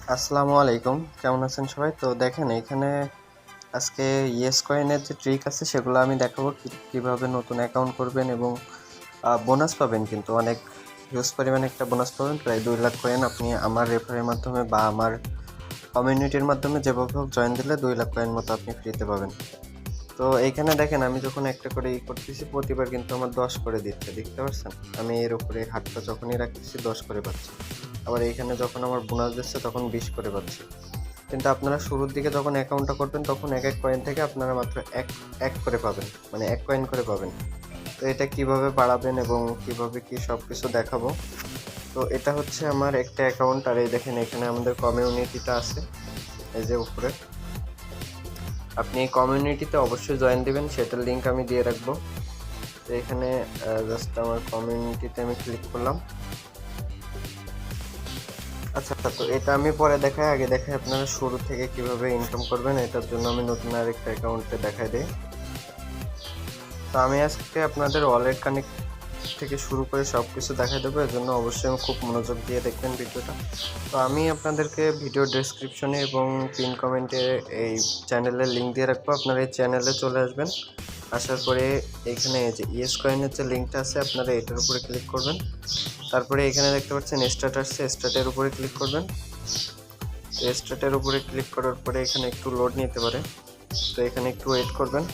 আসসালামু আলাইকুম, কেমন আছেন সবাই? তো দেখেন এখানে আজকে ইয়েস কয়েনের যে ট্রিক আছে সেগুলো আমি দেখাবো কিভাবে নতুন অ্যাকাউন্ট করবেন এবং বোনাস পাবেন, কিন্তু অনেক হিউজ পরিমাণে একটা বোনাস পাবেন, প্রায় 2 লাখ কয়েন আপনি আমার রেফারের মাধ্যমে বা আমার কমিউনিটির মাধ্যমে যেভাবে হোক জয়েন দিলে 2 লাখ কয়েন মতো আপনি ফ্রিতে পাবেন। তো এইখানে দেখেন আমি যখন একটা করে করতেছি প্রতিবার কিন্তু আমার 10 করে দিচ্ছে, দেখতে পাচ্ছেন? আমি এর উপরে হাতটা যখনই রাখতেছি 10 করে পাচ্ছি, আবার এইখানে যখন আমার বোনাস দিচ্ছে তখন 20 করে পাচ্ছি। কিন্তু আপনারা শুরুর দিকে যখন অ্যাকাউন্টটা করবেন তখন এক এক কয়েন থেকে আপনারা মাত্র এক এক করে পাবেন, মানে 1 কয়েন করে পাবেন। তো এটা কিভাবে বাড়াবেন এবং কিভাবে কি সব কিছু দেখাবো। তো এটা হচ্ছে আমার একটা অ্যাকাউন্ট, আর এই দেখেন এখানে আমাদের কমিউনিটিটা আছে, এই যে উপরে। আপনি এই কমিউনিটিতে অবশ্যই জয়েন দিবেন, সেটার লিঙ্ক আমি দিয়ে রাখবো। তো এখানে জাস্ট আমার কমিউনিটিতে আমি ক্লিক করলাম। আচ্ছা, তো এটা আমি পরে দেখাই, আগে দেখাই আপনারা শুরু থেকে কিভাবে ইনকাম করবেন। এটার জন্য আমি নতুন আরেকটা অ্যাকাউন্টে দেখাই দিই। তো আমি আজকে আপনাদের ওয়ালেট কানেক্ট থেকে শুরু করে সব কিছু দেখাই দেবো, এর জন্য অবশ্যই আমি খুব মনোযোগ দিয়ে দেখবেন ভিডিওটা। তো আমি আপনাদেরকে ভিডিও ডেসক্রিপশনে এবং পিন কমেন্টে এই চ্যানেলের লিঙ্ক দিয়ে রাখবো, আপনারা এই চ্যানেলে চলে আসবেন। আসার পরে এখানে এই যে ইয়েস কয়েনের যে লিঙ্কটা আছে আপনারা এটার উপরে ক্লিক করবেন। তারপরে এখানে দেখতে পাচ্ছেন স্টার্ট আসছে, স্টার্টের উপরে ক্লিক করবেন। স্টার্টের উপরে ক্লিক করার পরে এখানে একটু লোড নিতে পারে, তো এখানে একটু ওয়েট করবেন।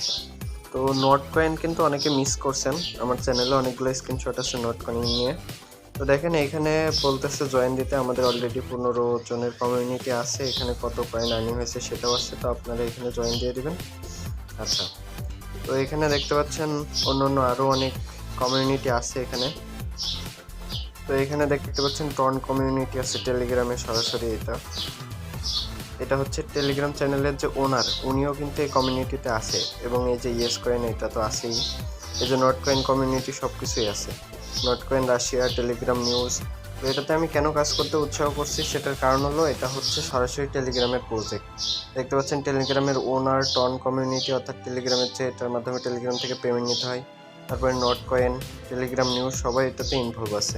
তো নোট কয়েন কিন্তু অনেকে মিস করছেন, আমার চ্যানেলে অনেকগুলো স্ক্রিনশট আছে নোট কয়েন নিয়ে। তো দেখেন এখানে বলতেছে জয়েন দিতে, আমাদের অলরেডি 15 জনের কমিউনিটি আছে, এখানে কত কয়েন আর্নিং হয়েছে সেটাও আছে, তো আপনারা এখানে জয়েন দিয়ে দিবেন। আচ্ছা, তো এখানে দেখতে পাচ্ছেন অন্য আরও অনেক কমিউনিটি আছে এখানে। তো এখানে দেখতে পাচ্ছেন টন কমিউনিটি আছে টেলিগ্রামে সরাসরি। এটা হচ্ছে টেলিগ্রাম চ্যানেলের যে ওনার, উনিও কিন্তু এই কমিউনিটিতে আছে, এবং এই যে ইয়েস কয়েন এটা তো আছেই, এই যে নট কয়েন কমিউনিটি সব কিছুই আছে। Not coin Russia, Telegram news. তো এটাতে আমি কেন কাজ করতে উৎসাহ করছি সেটার কারণ হলো এটা হচ্ছে সরাসরি টেলিগ্রামের প্রজেক্ট। দেখতে পাচ্ছেন টেলিগ্রামের ওনার টন কমিউনিটি, অর্থাৎ টেলিগ্রামের যে এটার মাধ্যমে টেলিগ্রাম থেকে পেমেন্ট নিতে হয়। তারপরে নট কয়েন, টেলিগ্রাম নিউজ সবাই এটাতে ইনভলভ আছে।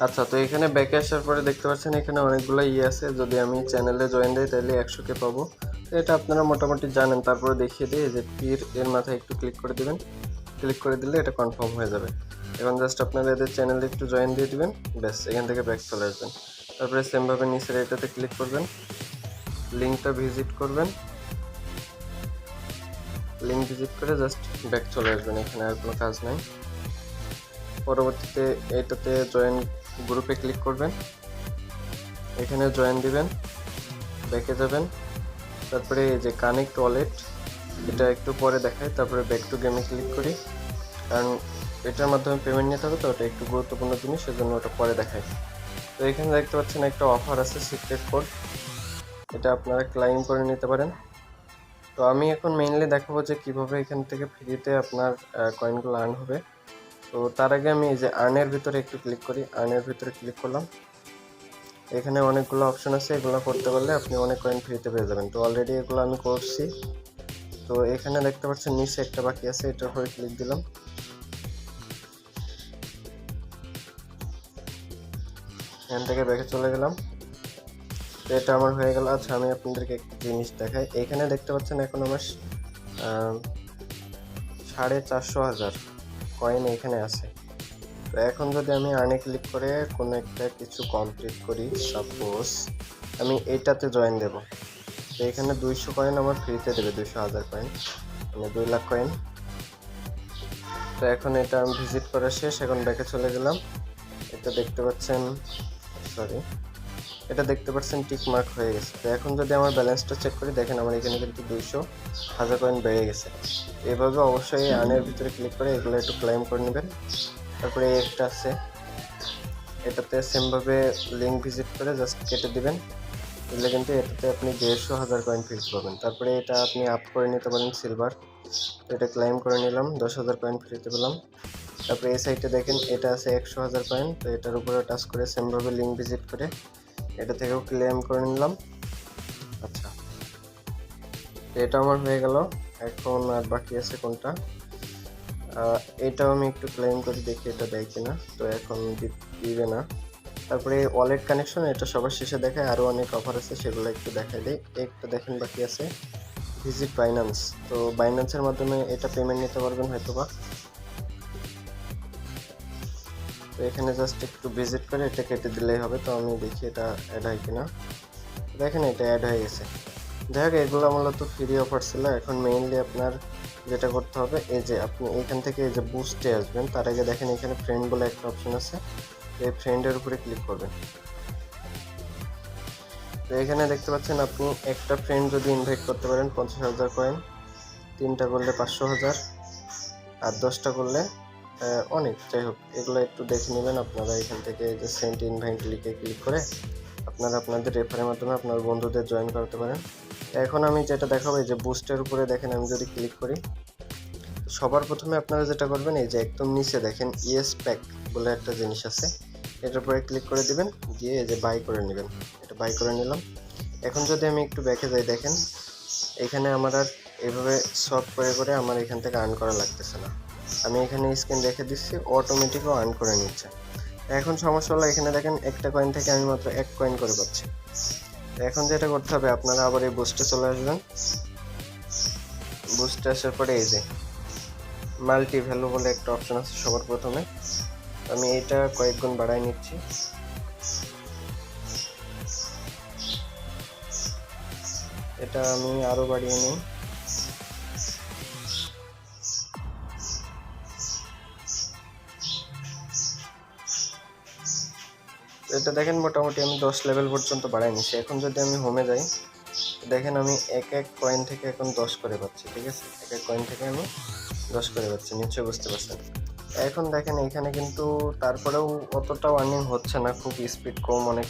আচ্ছা, তো এখানে ব্যাকে আসার পরে দেখতে পাচ্ছেন এখানে অনেকগুলো আছে, যদি আমি চ্যানেলে জয়েন দিই তাহলে 100K পাবো। তো এটা আপনারা মোটামুটি জানেন, তারপরে দেখিয়ে দিই যে তীর এর মাথায় একটু ক্লিক করে দিবেন, ক্লিক করে দিলে এটা কনফার্ম হয়ে যাবে। এখন জাস্ট আপনারা এদের চ্যানেলে একটু জয়েন দিয়ে দিবেন, ব্যাস এখান থেকে ব্যাক চলে আসবেন। তারপরে সেমভাবে নিচের এটাতে ক্লিক করবেন, লিঙ্কটা ভিজিট করবেন, লিঙ্ক ভিজিট করে জাস্ট ব্যাক চলে আসবেন, এখানে আর কোনো কাজ নাই। পরবর্তীতে এটাতে জয়েন গ্রুপে ক্লিক করবেন, এখানে জয়েন দিবেন, ব্যাকে যাবেন। তারপরে এই যে কানেক্ট ওয়ালেট, এটা একটু পরে দেখায়, তারপরে ব্যাক টু গেমে ক্লিক করি, কারণ এটার মাধ্যমে পেমেন্ট নিতে হবে, তো ওটা একটু গুরুত্বপূর্ণ জিনিস, সেজন্য ওটা পরে দেখায়। তো এখানে দেখতে পাচ্ছেন একটা অফার আছে সিক্রেট কোড, এটা আপনারা ক্লাইম করে নিতে পারেন। তো আমি এখন মেইনলি দেখাবো যে কীভাবে এখান থেকে ফ্রিতে আপনার কয়েনগুলো আর্ন হবে। তো তার আগে আমি এই যে আর্নের ভিতরে একটু ক্লিক করি, আর্নের ভিতরে ক্লিক করলাম। এখানে অনেকগুলো অপশন আছে, এগুলো করতে পারলে আপনি অনেক কয়েন ফ্রিতে পেয়ে যাবেন। তো অলরেডি এগুলো আমি করছি। তো এখানে দেখতে পাচ্ছেন নিচে একটা বাকি আছে, এটার উপরে ক্লিক দিলাম, এখান থেকে ব্যাকে চলে গেলাম। তো এটা আমার হয়ে গেল। আচ্ছা, আমি আপনাদেরকে একটা জিনিস দেখাই, এখানে দেখতে পাচ্ছেন এখন আমার 450,000 কয়েন এখানে আছে। তো এখন যদি আমি আর্নে ক্লিক করে কোনো একটা কিছু কমপ্লিট করি, সাপোজ আমি এইটাতে জয়েন দেব, তো এখানে 200 কয়েন আমার ফ্রিতে দেবে, 200,000 কয়েন, মানে 2 লাখ কয়েন। তো এখন এটা আমি ভিজিট করা শেষ, এখন ব্যাকে চলে গেলাম। এটা দেখতে পাচ্ছেন, সরি, এটা দেখতে পাচ্ছেন টিক মার্ক হয়ে গেছে। তো এখন যদি আমার ব্যালেন্সটা চেক করি, দেখেন আমার এখানে কিন্তু 200,000 কয়েন বেড়ে গেছে। এইভাবে অবশ্যই আর্নের ভিতরে ক্লিক করে এগুলো একটু ক্লাইম করে নেবেন। তারপরে একটা আছে, এটাতে সেমভাবে লিঙ্ক ভিজিট করে জাস্ট কেটে দিবেন, দিলে কিন্তু এটাতে আপনি 150,000 কয়েন ফ্রি পাবেন। তারপরে এটা আপনি আপ করে নিতে পারেন সিলভার, তো এটা ক্লাইম করে নিলাম, 10,000 কয়েন ফ্রিতে পেলাম। তারপরে এই সাইডে দেখেন এটা আছে 100,000 কয়েন, তো এটার উপরে টাচ করে সেমভাবে লিঙ্ক ভিজিট করে এটা থেকেও ক্লেম করে নিলাম। আচ্ছা, এটা আমার হয়ে গেল। এখন আর বাকি আছে কোনটা, এটাও আমি একটু ক্লেম করে দেখি এটা দেয় কিনা। তো এখন দিবে না, তারপরে ওয়ালেট কানেকশন, এটা সবার শেষে দেখায়, আরও অনেক অফার আছে সেগুলো একটু দেখাই দিই। একটা দেখেন বাকি আছে ভিজিট বাইন্যান্স। তো বাইন্যান্সের মাধ্যমে এটা পেমেন্ট নিতে পারবেন হয়তোবা। তো এখানে জাস্ট একটু ভিজিট করে এটা কেটে দিলেই হবে। তো আমি দেখি এটা অ্যাড হয় কিনা। দেখেন এটা অ্যাড হয়ে গেছে। যাই হোক, এগুলো মূলত ফ্রি অফার ছিল। এখন মেইনলি আপনার যেটা করতে হবে, এই যে আপনি এখান থেকে এই যে বুস্টে আসবেন, তার আগে দেখেন এখানে ফ্রেন্ড বলে একটা অপশন আছে, এই ফ্রেন্ডের উপরে ক্লিক করবেন। তো এখানে দেখতে পাচ্ছেন আপনি একটা ফ্রেন্ড যদি ইনভাইট করতে পারেন 50,000 কয়েন, 3টা করলে 500,000, আর 10টা করলে অনেক। যাই হোক, এগুলো একটু দেখে নেবেন আপনারা। এখান থেকে যে সেন্ট ইনভাইট লিখে ক্লিক করে আপনারা আপনাদের রেফারের মাধ্যমে আপনার বন্ধুদের জয়েন করতে পারেন। এখন আমি যেটা দেখাবো, এই যে বুস্টের উপরে দেখেন আমি যদি ক্লিক করি, সবার প্রথমে আপনারা যেটা করবেন, এই যে একদম নিচে দেখেন ইয়েস প্যাক বলে একটা জিনিস আছে, এটার উপরে ক্লিক করে দিবেন, দিয়ে এই যে বাই করে নেবেন। এটা বাই করে নিলাম। এখন যদি আমি একটু ব্যাকে যাই, দেখেন এখানে আমার আর এভাবে সব করে আমার এখান থেকে আর্ন করা লাগতেছে না। আমি এখানে স্ক্রিন রেখে দিচ্ছি, অটোমেটিকও আর্ন করে নিচ্ছে। এখন সমস্যা হলো, এখানে দেখেন একটা কয়েন থেকে আমি মাত্র 1 কয়েন করে পাচ্ছি। এখন যেটা করতে হবে, আপনারা আবার এই বুস্টে চলে আসবেন। বুস্টে আসার পরে এই যে মাল্টি ভ্যালু বলে একটা অপশন আছে সবার প্রথমে, আমি এটা কয়েক গুণ বাড়াই নিচ্ছি। এটা আমি আরো বাড়িয়ে নিই। এটা দেখেন মোটামুটি আমি 10 লেভেল পর্যন্ত বাড়াই নিচ্ছি। এখন যদি আমি হোমে যাই, দেখেন আমি এক কয়েন থেকে এখন 10 করে পাচ্ছি। ঠিক আছে, এক কয়েন থেকে আমি 10 করে পাচ্ছি, নিশ্চয়ই বুঝতে পারছেন। এখন দেখেন এখানে কিন্তু তারপরেও অতটাও আর্নিং হচ্ছে না, খুব স্পিড কম, অনেক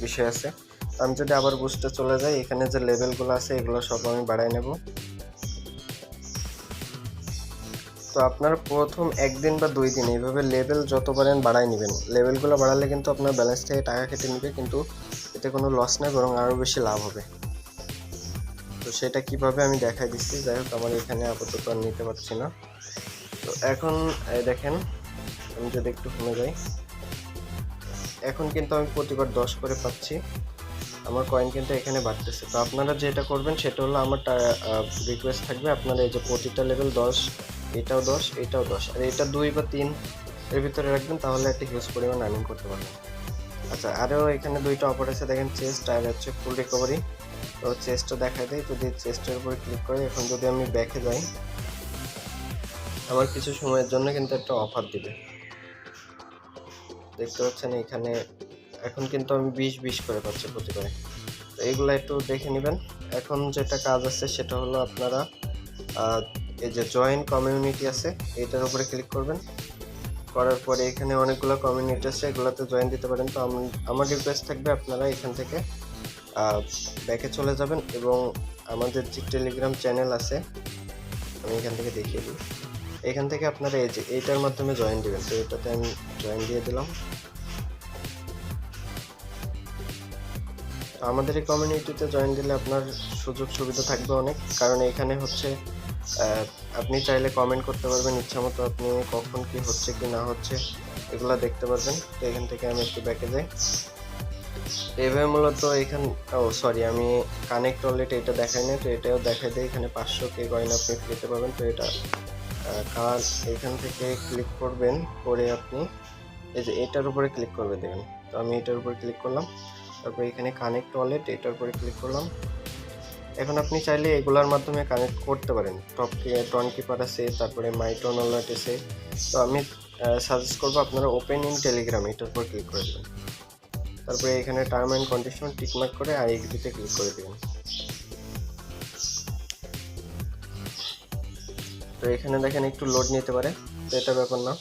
বিষয় আছে। আমি যদি আবার বুস্টে চলে যাই, এখানে যে লেভেলগুলো আছে এগুলো সব আমি বাড়াই নেব। তো আপনার প্রথম 1 দিন বা 2 দিন এইভাবে লেভেল যত পারেন বাড়াই নেবেন। লেভেলগুলো বাড়ালে কিন্তু আপনার ব্যালেন্স থেকে টাকা কেটে নেবে, কিন্তু এতে কোনো লস নেই, বরং আরও বেশি লাভ হবে। তো সেটা কিভাবে আমি দেখাই দিচ্ছি। যাই হোক, আমার এখানে আপাতত আর নিতে পারছি না। তো এখন দেখেন আমি যদি একটু কমে যাই, এখন কিন্তু আমি প্রতিবার 10 করে পাচ্ছি, আমার কয়েন কিন্তু এখানে বাড়তেছে। তো আপনারা যেটা করবেন সেটা হলো, আমার রিকোয়েস্ট থাকবে আপনারা এই যে প্রতিটা লেভেল 10, এটাও 10, এটাও 10, আর এটা 2 বা 3 এর ভিতরে রাখবেন, তাহলে একটা হিউজ পরিমাণ আর্নিং করতে পারবেন। আচ্ছা, আরও এখানে 2টা অফার আছে দেখেন, চেস্ট আর হচ্ছে ফুল রিকভারি। তো চেস্টটা দেখা দেয়, যদি চেস্টের উপরে ক্লিক করে, এখন যদি আমি ব্যাকে যাই, আমার কিছু সময়ের জন্য কিন্তু একটা অফার দিবে, দেখতে পাচ্ছেন এখানে। এখন কিন্তু আমি 20 করে পাচ্ছি প্রতিবারে। তো এগুলো একটু দেখে নেবেন। এখন যেটা কাজ আছে সেটা হলো, আপনারা এই যে জয়েন কমিউনিটি আছে, এটার উপরে ক্লিক করবেন। করার পরে এখানে অনেকগুলো কমিউনিটি আছে, এগুলোতে জয়েন দিতে পারেন। তো আমার রিকোয়েস্ট থাকবে আপনারা এখান থেকে ব্যাকে চলে যাবেন, এবং আমাদের যে টেলিগ্রাম চ্যানেল আছে, আমি এখান থেকে দেখিয়ে দিই, এখান থেকে আপনারা এই যে এইটার মাধ্যমে জয়েন দিবেন। তো এটাতে আমি জয়েন দিয়ে দিলাম। তো আমাদের এই কমিউনিটিতে জয়েন দিলে আপনার সুযোগ সুবিধা থাকবে অনেক, কারণ এখানে হচ্ছে আপনি চাইলে কমেন্ট করতে পারবেন ইচ্ছামতো, আপনি কখন কি হচ্ছে কি না হচ্ছে এগুলো দেখতে পারবেন। তো এখান থেকে আমি একটু ব্যাকে যাই। এভাবে মূলত সরি, আমি কানেক্ট ওয়ালেট এটা দেখাই না, তো এটাও দেখাই দিই। এখানে 500K কয়েন আপনি পেতে পারবেন। তো এটা এখান থেকে ক্লিক করবেন, করে আপনি এই যে এটার উপরে ক্লিক করবে দেখেন। তো আমি এটার উপরে ক্লিক করলাম, তারপরে এখানে কানেক্ট ওয়ালেট এটার উপরে ক্লিক করলাম। এখন আপনি চাইলে এগুলোর মাধ্যমে কানেক্ট করতে পারেন, টন কিপার আছে, তারপরে মাইটন ওয়ালেট আছে। তো আমি সাজেস্ট করবো আপনারা ওপেন ইন টেলিগ্রাম এটার উপর ক্লিক করে দেবেন। তারপরে এখানে টার্ম অ্যান্ড কন্ডিশন টিকমার্ক করে আই এগ্রিতে ক্লিক করে দেবেন। তো এখানে দেখেন একটু লোড নিতে পারে, তো এটা ব্যাপার না।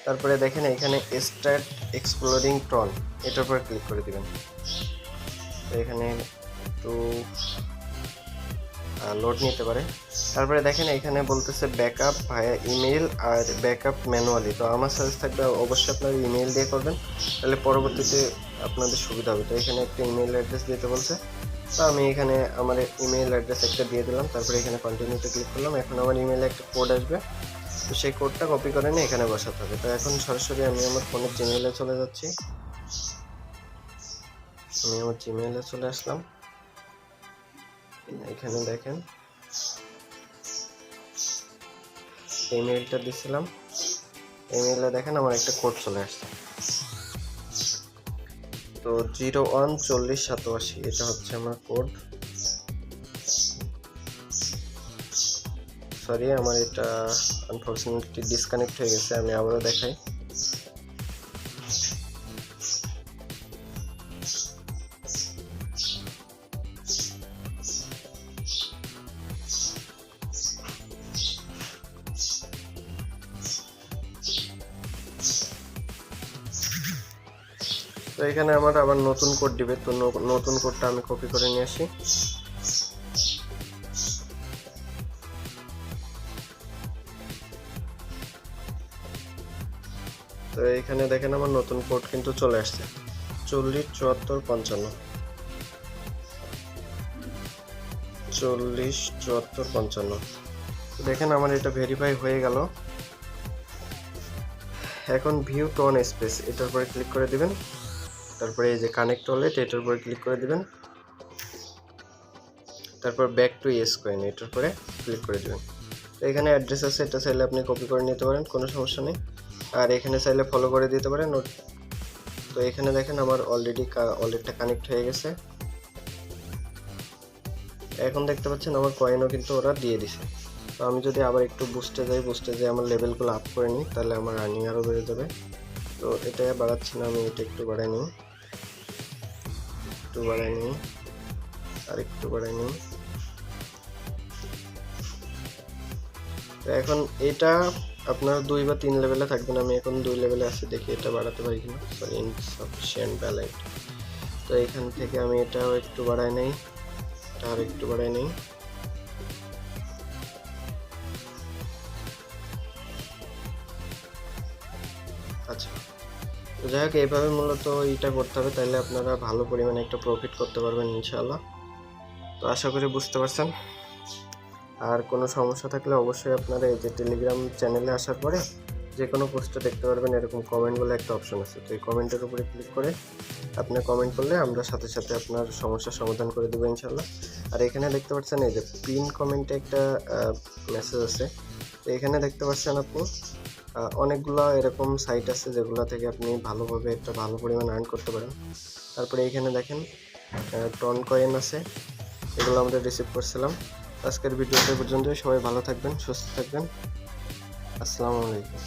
তারপরে দেখেন এখানে স্টার্ট এক্সপ্লোরিং টন এটার উপর ক্লিক করে দিবেন। তো এখানে একটু লোড নিতে পারে। তারপরে দেখেন এখানে বলতেছে ব্যাকআপ ভায়া ইমেল আর ব্যাকআপ ম্যানুয়ালি। তো আমার সাজেস্ট থাকবে অবশ্যই আপনারা ইমেল দিয়ে করবেন, তাহলে পরবর্তীতে আপনাদের সুবিধা হবে। তো এখানে একটা ইমেল অ্যাড্রেস দিতে বলছে, তো আমি এখানে আমার ইমেল অ্যাড্রেস একটা দিয়ে দিলাম। তারপরে এখানে কন্টিনিউতে ক্লিক করলাম। এখন আমার ইমেলে একটা কোড আসবে, তো সেই কোডটা কপি করে নিয়ে এখানে বসাতে হবে। তো এখন সরাসরি আমি আমার ফোনের জিমেইলে চলে যাচ্ছি। আমি আমার জিমেইলে চলে আসলাম। এখানে দেখেন ইমেইলটা দিছিলাম, ইমেইলে দেখেন আমার একটা কোড চলে আসছে। তো 014087 এটা হচ্ছে আমার কোড। সরি, আমার এটা আনফরচুনেটলি ডিসকানেক্ট হয়ে গেছে। আমি আবারও দেখাই। তো এখানে আমার আবার নতুন কোড দিবে, তো নতুন কোডটা আমি কপি করে নিয়ে আসি। তো এখানে দেখেন আমার নতুন কোড কিন্তু চলে আসছে 407455 407455। দেখেন আমার এটা ভেরিফাই হয়ে গেল। এখন ভিউ টোন স্পেস এটার উপরে ক্লিক করে দিবেন। তারপরে এই যে কানেক্ট ওয়ালেট এটার উপরে ক্লিক করে দিবেন। তারপর ব্যাক টু ইয়েস কয়েন এটার উপরে ক্লিক করে দিবেন। তো এখানে অ্যাড্রেস আছে, এটা চাইলে আপনি কপি করে নিতে পারেন, কোনো সমস্যা নেই। আর এখানে চাইলে ফলো করে দিতে পারেন। তো এখানে দেখেন আমার অলরেডি ওয়ালেটটা কানেক্ট হয়ে গেছে। এখন দেখতে পাচ্ছেন আমার কয়েনও কিন্তু ওরা দিয়ে দিছে। তো আমি যদি আবার একটু বুস্টে যাই আমার লেভেলগুলো আপ করে নিই, তাহলে আমার রানিং আরও বেড়ে যাবে। তো এটা বাড়াচ্ছি না, আমি এটা একটু বাড়াই নিই, আর একটু বাড়াই নিই। তো এখন এটা আপনার 2 বা 3 লেভেলে থাকবেন। আমি এখন 2 লেভেলে আছি, দেখি এটা বাড়াতে পারি কিনা। Sorry, insufficient balance. তো এখান থেকে আমি এটাও একটু বাড়াই নেই, এটা আর একটু বাড়াই নেই। আচ্ছা, তো যাই হোক এইভাবে মূলত এটা করতে হবে, তাহলে আপনারা ভালো পরিমাণে একটা প্রফিট করতে পারবেন ইনশাআল্লাহ। তো আশা করি বুঝতে পারছেন। আর কোনো সমস্যা থাকলে অবশ্যই আপনারা এই যে টেলিগ্রাম চ্যানেলে আসার পরে যে কোনো পোস্টে দেখতে পারবেন এরকম কমেন্ট বলে একটা অপশন আছে। তো এই কমেন্টের উপরে ক্লিক করে আপনি কমেন্ট করলে আমরা সাথে সাথে আপনার সমস্যার সমাধান করে দেবো ইনশাআল্লাহ। আর এখানে দেখতে পাচ্ছেন এই যে পিন কমেন্টে একটা মেসেজ আছে। তো এখানে দেখতে পাচ্ছেন আপনি অনেকগুলো এরকম সাইট আছে যেগুলো থেকে আপনি ভালোভাবে একটা ভালো পরিমাণ আর্ন করতে পারেন। তারপরে এখানে দেখেন টন কয়েন আছে, এগুলো আমরা রিসিভ করছিলাম। আজকের ভিডিওটা পর্যন্ত। সবাই ভালো থাকবেন, সুস্থ থাকবেন। আসসালামু আলাইকুম।